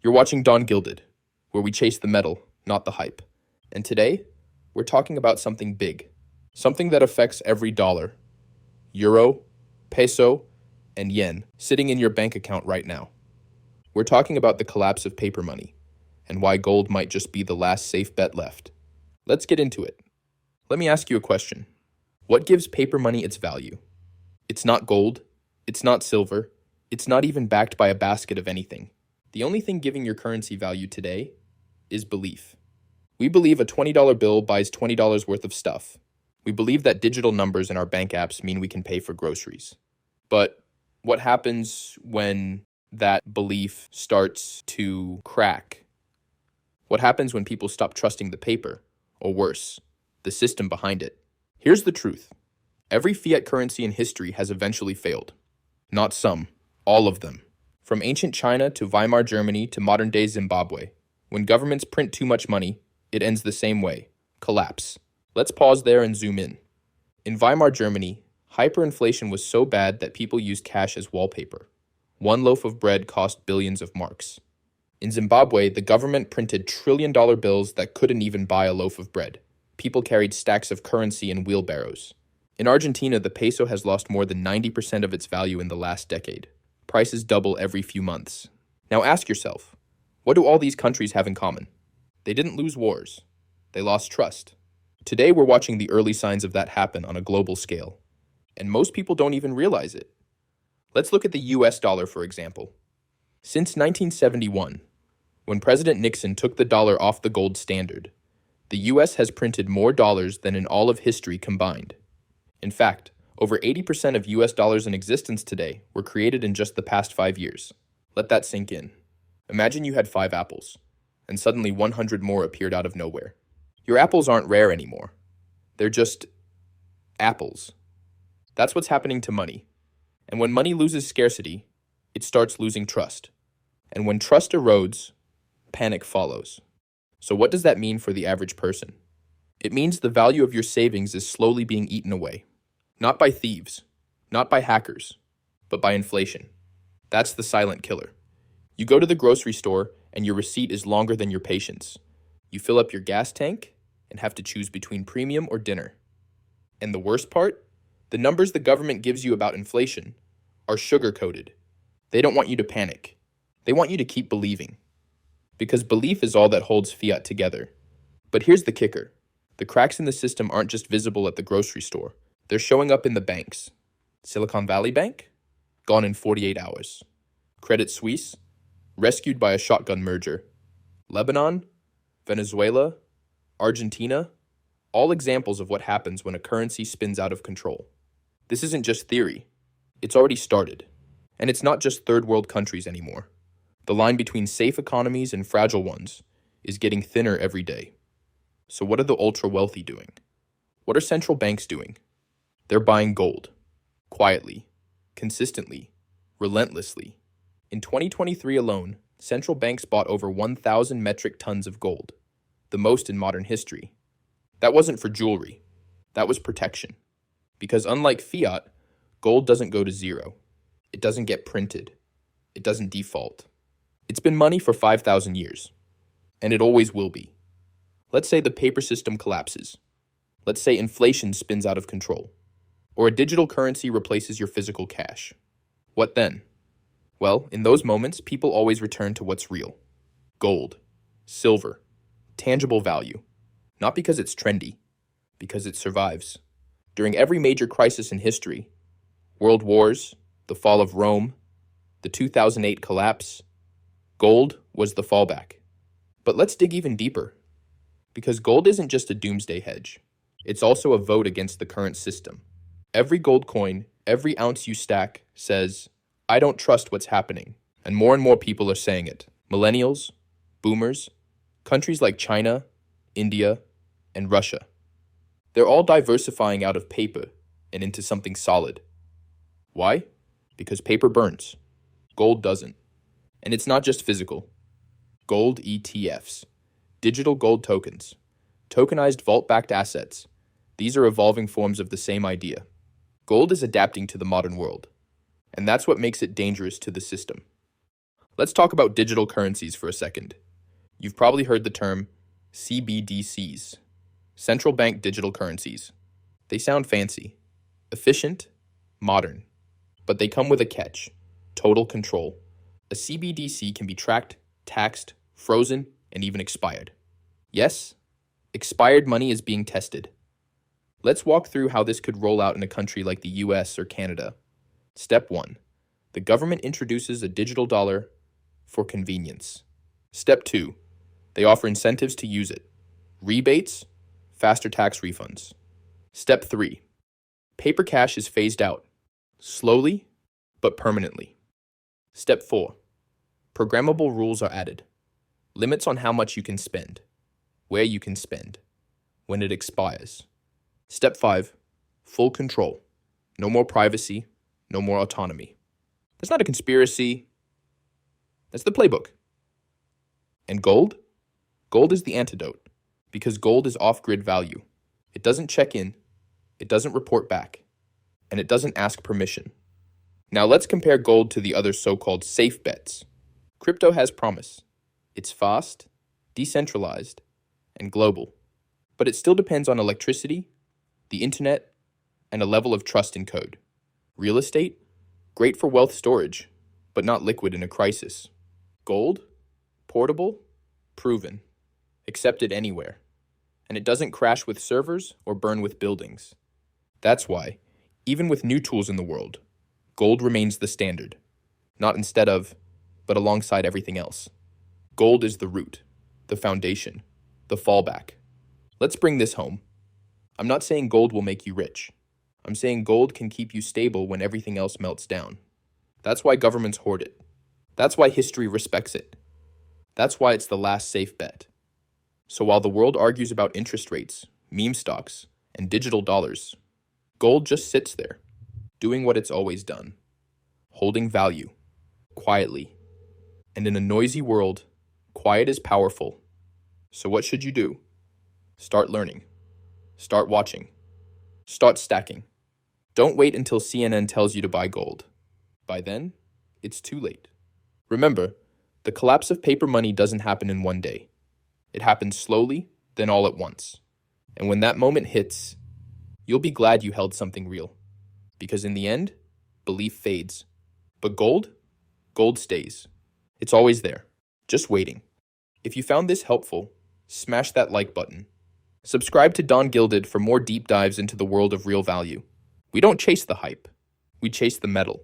You're watching Dawn Gilded, where we chase the metal, not the hype. And today, we're talking about something big. Something that affects every dollar, euro, peso, and yen sitting in your bank account right now. We're talking about the collapse of paper money and why gold might just be the last safe bet left. Let's get into it. Let me ask you a question. What gives paper money its value? It's not gold, it's not silver, it's not even backed by a basket of anything. The only thing giving your currency value today is belief. We believe a $20 bill buys $20 worth of stuff. We believe that digital numbers in our bank apps mean we can pay for groceries. But what happens when that belief starts to crack? What happens when people stop trusting the paper, or worse, the system behind it? Here's the truth. Every fiat currency in history has eventually failed. Not some, all of them. From ancient China to Weimar Germany to modern-day Zimbabwe. When governments print too much money, it ends the same way, collapse. Let's pause there and zoom in. In Weimar Germany, hyperinflation was so bad that people used cash as wallpaper. One loaf of bread cost billions of marks. In Zimbabwe, the government printed trillion-dollar bills that couldn't even buy a loaf of bread. People carried stacks of currency in wheelbarrows. In Argentina, the peso has lost more than 90% of its value in the last decade. Prices double every few months. Now ask yourself, what do all these countries have in common? They didn't lose wars. They lost trust. Today, we're watching the early signs of that happen on a global scale. And most people don't even realize it. Let's look at the US dollar, for example. Since 1971, when President Nixon took the dollar off the gold standard, the US has printed more dollars than in all of history combined. In fact, over 80% of US dollars in existence today were created in just the past 5 years. Let that sink in. Imagine you had 5 apples, and suddenly 100 more appeared out of nowhere. Your apples aren't rare anymore. They're just apples. That's what's happening to money. And when money loses scarcity, it starts losing trust. And when trust erodes, panic follows. So what does that mean for the average person? It means the value of your savings is slowly being eaten away. Not by thieves, not by hackers, but by inflation. That's the silent killer. You go to the grocery store and your receipt is longer than your patience. You fill up your gas tank and have to choose between premium or dinner. And the worst part? The numbers the government gives you about inflation are sugar-coated. They don't want you to panic. They want you to keep believing. Because belief is all that holds fiat together. But here's the kicker. The cracks in the system aren't just visible at the grocery store. They're showing up in the banks. Silicon Valley Bank? Gone in 48 hours. Credit Suisse? Rescued by a shotgun merger. Lebanon? Venezuela? Argentina? All examples of what happens when a currency spins out of control. This isn't just theory. It's already started. And it's not just third world countries anymore. The line between safe economies and fragile ones is getting thinner every day. So what are the ultra-wealthy doing? What are central banks doing? They're buying gold. Quietly. Consistently. Relentlessly. In 2023 alone, central banks bought over 1,000 metric tons of gold, the most in modern history. That wasn't for jewelry. That was protection. Because unlike fiat, gold doesn't go to zero. It doesn't get printed. It doesn't default. It's been money for 5,000 years. And it always will be. Let's say the paper system collapses. Let's say inflation spins out of control. Or a digital currency replaces your physical cash. What then? Well, in those moments, people always return to what's real. Gold. Silver. Tangible value. Not because it's trendy, because it survives. During every major crisis in history, world wars, the fall of Rome, the 2008 collapse, gold was the fallback. But let's dig even deeper. Because gold isn't just a doomsday hedge. It's also a vote against the current system. Every gold coin, every ounce you stack, says, I don't trust what's happening. And more people are saying it. Millennials, boomers, countries like China, India, and Russia. They're all diversifying out of paper and into something solid. Why? Because paper burns. Gold doesn't. And it's not just physical. Gold ETFs. Digital gold tokens. Tokenized vault-backed assets. These are evolving forms of the same idea. Gold is adapting to the modern world. And that's what makes it dangerous to the system. Let's talk about digital currencies for a second. You've probably heard the term CBDCs, central bank digital currencies. They sound fancy, efficient, modern, but they come with a catch: total control. A CBDC can be tracked, taxed, frozen, and even expired. Yes, expired money is being tested. Let's walk through how this could roll out in a country like the US or Canada. Step 1. The government introduces a digital dollar for convenience. Step 2. They offer incentives to use it. Rebates, faster tax refunds. Step 3. Paper cash is phased out, slowly but permanently. Step 4. Programmable rules are added. Limits on how much you can spend, where you can spend, when it expires. Step 5. Full control. No more privacy, no more autonomy. That's not a conspiracy. That's the playbook. And gold? Gold is the antidote, because gold is off-grid value. It doesn't check in, it doesn't report back, and it doesn't ask permission. Now let's compare gold to the other so-called safe bets. Crypto has promise. It's fast, decentralized, and global. But it still depends on electricity, the internet, and a level of trust in code. Real estate? Great for wealth storage, but not liquid in a crisis. Gold? Portable? Proven. Accepted anywhere. And it doesn't crash with servers or burn with buildings. That's why, even with new tools in the world, gold remains the standard. Not instead of, but alongside everything else. Gold is the root, the foundation, the fallback. Let's bring this home. I'm not saying gold will make you rich. I'm saying gold can keep you stable when everything else melts down. That's why governments hoard it. That's why history respects it. That's why it's the last safe bet. So while the world argues about interest rates, meme stocks, and digital dollars, gold just sits there, doing what it's always done, holding value, quietly. And in a noisy world, quiet is powerful. So what should you do? Start learning. Start watching. Start stacking. Don't wait until CNN tells you to buy gold. By then, it's too late. Remember, the collapse of paper money doesn't happen in one day. It happens slowly, then all at once. And when that moment hits, you'll be glad you held something real. Because in the end, belief fades. But gold? Gold stays. It's always there, just waiting. If you found this helpful, smash that like button. Subscribe to Don Gilded for more deep dives into the world of real value. We don't chase the hype. We chase the metal.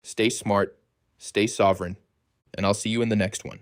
Stay smart, stay sovereign, and I'll see you in the next one.